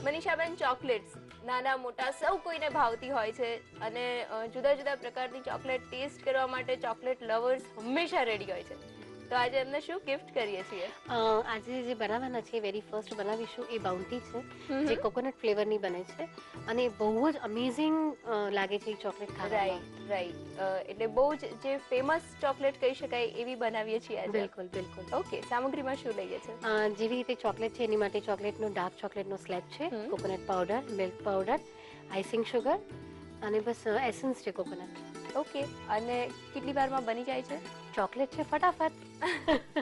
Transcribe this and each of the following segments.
મનીષાબેન, chocolates નાના મોટા સૌ કોઈને ભાવતી હોય છે અને જુદા જુદા પ્રકારની ચોકલેટ ટેસ્ટ કરવા માટે ચોકલેટ લવર્સ હંમેશા રેડી હોય છે. તો આજે એમને શું ગિફ્ટ કરીએ છીએ? આજે જે બનાવવાના છે વેરી ફર્સ્ટ બનાવીશું એ બાઉન્ટી છે, જે કોકોનટ ફ્લેવરની બને છે અને બહુ જ અમેઝિંગ લાગે છે એ ચોકલેટ ખાવામાં. રાઈટ. એટલે બહુ જ જે ફેમસ ચોકલેટ કહી શકાય એવી બનાવીએ છીએ આજે. બિલકુલ બિલકુલ. ઓકે, સામગ્રીમાં શું લઈએ છે? જેવી રીતે ચોકલેટ છે એની માટે ચોકલેટનો ડાર્ક ચોકલેટનો સ્લેબ છે, coconut powder, milk powder, icing sugar અને બસ એસન્સ છે કોકોનટ. ઓકે, અને કેટલી વારમાં બની જાય છે? ચોકલેટ છે ફટાફટ.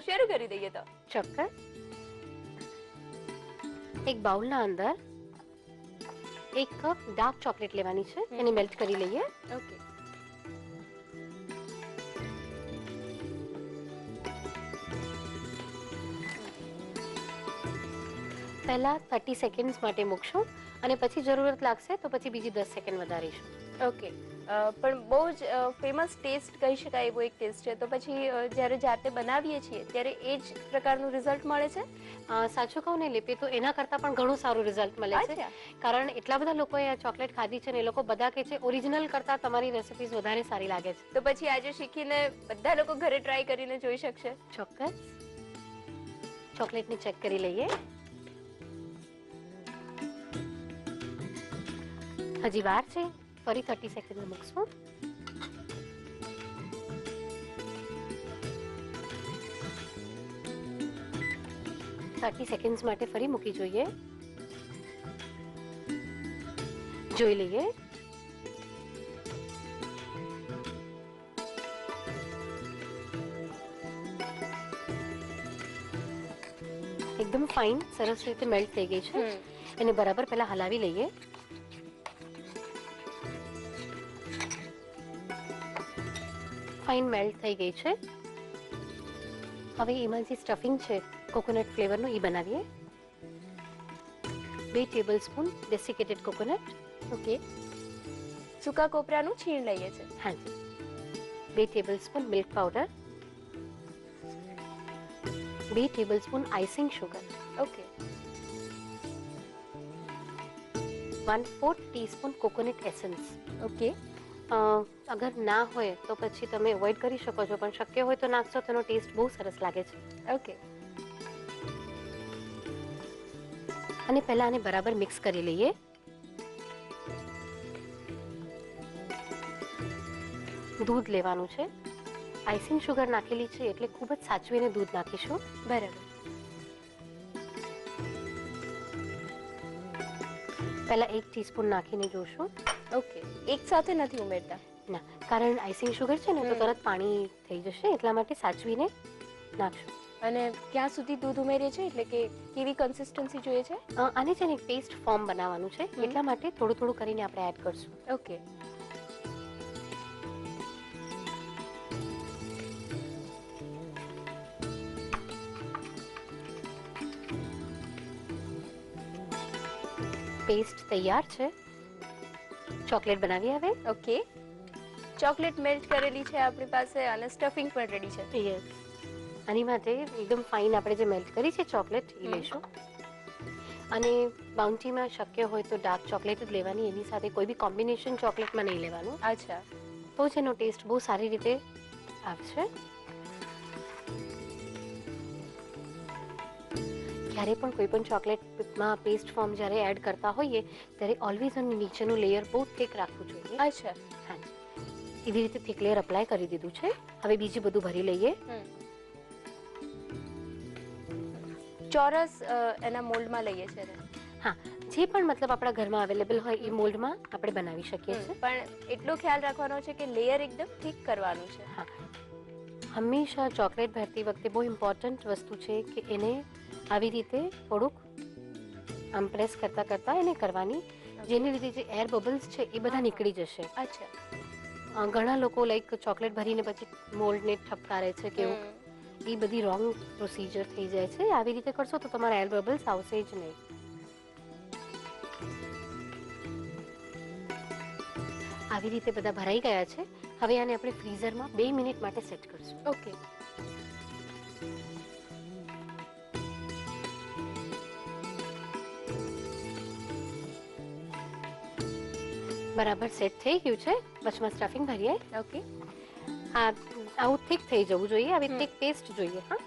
શરૂ કરી દઈએ તો. ચોક્કસ. એક બાઉલના અંદર 1 કપ ડાર્ક ચોકલેટ લેવાની છે, એને મેલ્ટ કરી લઈએ. ઓકે. પહેલા 30 સેકન્ડ્સ માટે મૂકશું અને પછી જરૂરત લાગશે તો પછી બીજી 10 સેકન્ડ વધારીશું. ઓકે. પણ બહુ જ ફેમસ ટેસ્ટ કહી શકાય એવો એક ટેસ્ટ છે, તો પછી જ્યારે જાતે બનાવીએ છીએ ત્યારે એ જ પ્રકારનું રિઝલ્ટ મળે છે? સાચું કહું ને લિપિ, તો એના કરતાં પણ ઘણું સારું રિઝલ્ટ મળે છે. કારણ એટલા બધા લોકોએ આ ચોકલેટ ખાધી છે ને એ લોકો બધા કહે છે ઓરિજિનલ કરતાં તમારી રેસિપીઝ વધારે સારી લાગે છે. તો પછી આજે શીખીને બધા લોકો ઘરે ટ્રાય કરીને જોઈ શકશે? ચોક્કસ. ચોકલેટને ચેક કરી લઈએ. હજી વાર છે, ફરી 30 સેકન્ડ મૂકશું. સેકન્ડ માટે ફરી મૂકી જોઈએ. જોઈ લઈએ. એકદમ ફાઇન સરસ રીતે મેલ્ટ થઈ ગઈ છે. એને બરાબર પહેલા હલાવી લઈએ. ફાઇન મેલ્ટ થઈ ગઈ છે. હવે એમાં જે સ્ટફિંગ છે કોકોનટ ફ્લેવરનું એ બનાવીએ. 2 ટેબલસ્પૂન ડેસિકેટેડ કોકોનટ. ઓકે. સૂકા કોપરાનું છીણ લઈએ છે. હાજી. 2 tablespoon milk powder. 2 tablespoon icing sugar. Okay. 1/4 teaspoon coconut essence. Okay. અગર ના હોય તો પછી તમે અવોઇડ કરી શકો છો, પણ શક્ય હોય તો નાખશો તો એનો ટેસ્ટ બહુ સરસ લાગે છે. ઓકે. અને પહેલા આને બરાબર મિક્સ કરી લઈએ. દૂધ લેવાનું છે. આઈસિંગ શુગર નાખેલી છે એટલે ખૂબ જ સાચવીને દૂધ નાખીશું. બરાબર. પહેલા 1 ટીસ્પૂન નાખીને જોશું. ઓકે. એક સાથે નથી ઉમેરતા? ના, કારણ આઈસિંગ શુગર છે ને તો તરત પાણી થઈ જશે, એટલા માટે સાચવીને નાખશું. અને ક્યાં સુધી દૂધ ઉમેરીએ છીએ, એટલે કે કેવી કન્સિસ્ટન્સી જોઈએ છે? આને છે ને પેસ્ટ ફોર્મ બનાવવાનું છે, એટલા માટે થોડું થોડું કરીને આપણે એડ કરશું. ઓકે. પેસ્ટ તૈયાર છે. ચોકલેટ બનાવીએ હવે. ઓકે. ચોકલેટ મેલ્ટ કરેલી છે આપણી પાસે અને સ્ટફિંગ પણ રેડી છે. યસ. આની માટે એકદમ ફાઇન આપણે જે મેલ્ટ કરી છે ચોકલેટ એ લઈશું. અને બાઉન્ટીમાં શક્ય હોય તો ડાર્ક ચોકલેટ જ લેવાની, એની સાથે કોઈ બી કોમ્બિનેશન ચોકલેટમાં નહીં લેવાનું. અચ્છા. તો જ એનો ટેસ્ટ બહુ સારી રીતે આવશે. જ્યારે પણ કોઈ પણ ચોકલેટમાં પેસ્ટ ફોર્મ જ્યારે એડ કરતા હોઈએ ત્યારે ઓલવેઝ એનું નીચેનું લેયર બહુ થીક રાખવું જોઈએ. અચ્છા. હા, એવી રીતે થીક લેયર અપ્લાય કરી દીધું છે. હવે બીજું બધું ભરી લઈએ. ચોરસ એના મોલ્ડમાં લઈએ છે. હા, જે પણ મતલબ આપણા ઘરમાં અવેલેબલ હોય એ મોલ્ડમાં આપણે બનાવી શકીએ છીએ. પણ એટલો ખ્યાલ રાખવાનો છે કે લેયર એકદમ થીક કરવાનું છે. હા, હંમેશા ચોકલેટ ભરતી વખતે બહુ ઇમ્પોર્ટન્ટ વસ્તુ છે કે એને આવી રીતે થોડુંક આમ પ્રેસ કરતા કરતા એને કરવાની, જેને લીધે જે એર બબલ્સ છે એ બધા નીકળી જશે. અચ્છા. ઘણા લોકો લાઈક ચોકલેટ ભરીને પછી મોલ્ડને ઠપકારે છે કે એવું, એ બધી રોંગ પ્રોસિજર થઈ જાય છે. આવી રીતે કરશો તો તમારા એર બબલ્સ આવશે જ નહીં. આવી રીતે બધા ભરાઈ ગયા છે. હવે આને આપણે ફ્રીઝરમાં 2 મિનિટ માટે સેટ કરશું. ઓકે. બરાબર સેટ થઈ ગયું છે. વચમાં સ્ટફિંગ ભરીએ. ઓકે. આવું થીક થઈ જવું જોઈએ, આવી થીક પેસ્ટ જોઈએ. હા,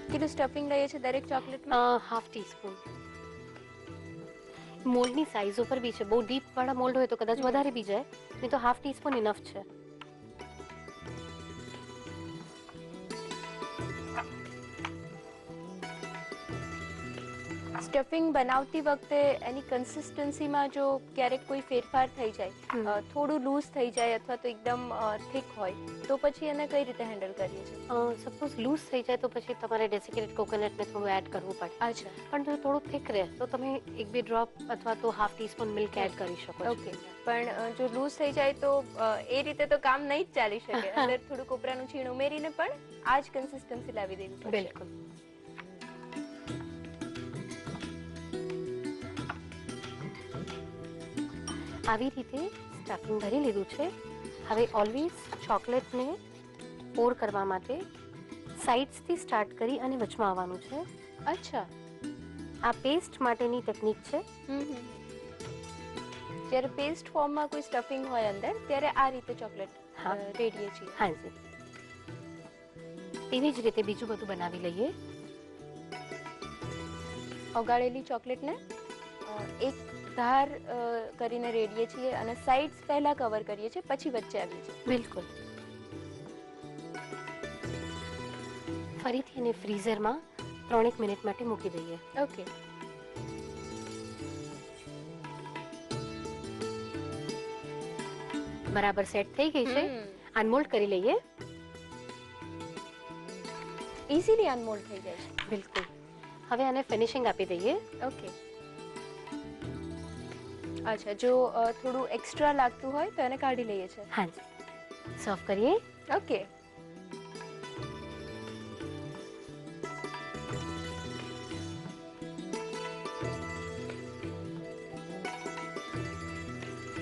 કેટલું સ્ટફિંગ લઈએ છે દરેક ચોકલેટમાં? Half teaspoon. મોલ્ડની સાઈઝ ઉપર બી છે. બહુ ડીપ વાળા મોલ્ડ હોય તો કદાચ વધારે બી જાય, નહીં તો હાફ ટીસ્પૂન ઇનફ છે. સ્ટફિંગ બનાવતી વખતે એની કન્સિસ્ટન્સીમાં જો ક્યારેક કોઈ ફેરફાર થઈ જાય, થોડું લૂઝ થઈ જાય અથવા તો એકદમ થિક હોય, તો પછી એને કઈ રીતે હેન્ડલ કરીએ છીએ? સપોઝ લૂઝ થઈ જાય તો પછી તમારે ડેસિકેટેડ કોકોનટને થોડું એડ કરવું પડે. અચ્છા. પણ જો થોડું થિક રહે તો તમે 1-2 ડ્રોપ અથવા તો હાફ ટીસ્પૂન મિલ્ક એડ કરી શકો છો. ઓકે. પણ જો લૂઝ થઈ જાય તો એ રીતે તો કામ નહીં જ ચાલી શકે. અંદર થોડું કોપરાનું છીણ ઉમેરીને પણ આ જ કન્સિસ્ટન્સી લાવી દેવી પડશે. બિલકુલ. આવી રીતે સ્ટફિંગ ભરી લીધું છે. હવે ઓલવેઝ ચોકલેટને પોર કરવા માટે સાઇડ્સથી સ્ટાર્ટ કરી અને વચમાં આવવાનું છે. અચ્છા. આ પેસ્ટ માટેની ટેકનિક છે. જ્યારે પેસ્ટ ફોર્મમાં કોઈ સ્ટફિંગ હોય અંદર ત્યારે આ રીતે ચોકલેટ રેડીએ છીએ. હાજી. એવી જ રીતે બીજું બધું બનાવી લઈએ. ઓગાળેલી ચોકલેટને એક ધાર કરીને રેડીએ છીએ અને સાઇડ્સ પહેલા કવર કરીએ છીએ, પછી વચ્ચે આવીએ છીએ. બિલકુલ. ફરીથી એને ફ્રીઝરમાં 3-1 મિનિટ માટે મૂકી દઈએ. ઓકે. બરાબર સેટ થઈ ગઈ છે. અનમોલ્ડ કરી લઈએ. ઇઝીલી અનમોલ્ડ થઈ જાય છે. બિલકુલ. હવે આને ફિનિશિંગ આપી દઈએ. ઓકે. અચ્છા, જો થોડું એક્સ્ટ્રા લાગતું હોય તો એને કાઢી લઈએ છીએ. હાજી. સર્વ કરીએ. ઓકે.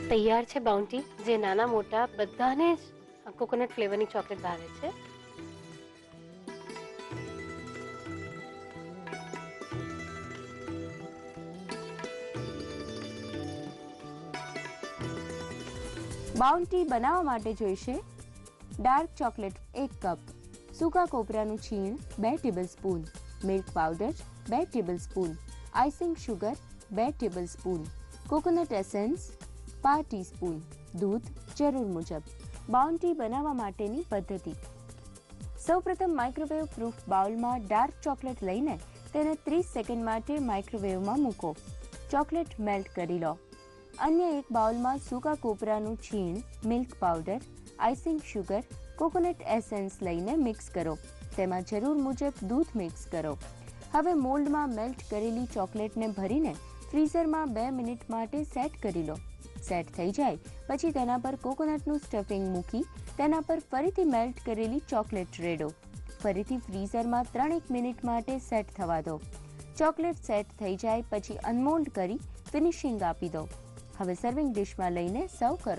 તૈયાર છે બાઉન્ટી, જે નાના મોટા બધાને જ કોકોનટ ફ્લેવરની ચોકલેટ ભાવે છે. બાઉન્ટી બનાવવા માટે જોઈશે ડાર્ક ચોકલેટ 1 કપ, સૂકા કોપરાનું છીણ 2 tablespoon, milk powder 2 tablespoon, icing sugar 2 tablespoon, coconut essence 1/2 teaspoon, દૂધ જરૂર મુજબ. બાઉન્ટી બનાવવા માટેની પદ્ધતિ: સૌપ્રથમ માઇક્રોવેવ પ્રૂફ બાઉલમાં ડાર્ક ચોકલેટ લઈને તેને 30 સેકન્ડ માટે માઇક્રોવેવમાં મૂકો. ચોકલેટ મેલ્ટ કરી લો. અન્ય એક બાઉલમાં સૂકા કોપરાનું છીણ, milk powder, icing sugar, coconut essence લઈને મિક્સ કરો. તેમાં જરૂર મુજબ દૂધ મિક્સ કરો. હવે મોલ્ડમાં મેલ્ટ કરેલી ચોકલેટને ભરીને ફ્રીઝરમાં 2 મિનિટ માટે સેટ કરી લો. સેટ થઈ જાય પછી તેના પર કોકોનટનું સ્ટફિંગ મૂકી તેના પર ફરીથી મેલ્ટ કરેલી ચોકલેટ રેડો. ફરીથી ફ્રીઝરમાં 3-1 મિનિટ માટે સેટ થવા દો. ચોકલેટ સેટ થઈ જાય પછી અનમોલ્ડ કરી ફિનિશિંગ આપી દો. હવે સર્વિંગ ડિશમાં લઈને સર્વ કરો.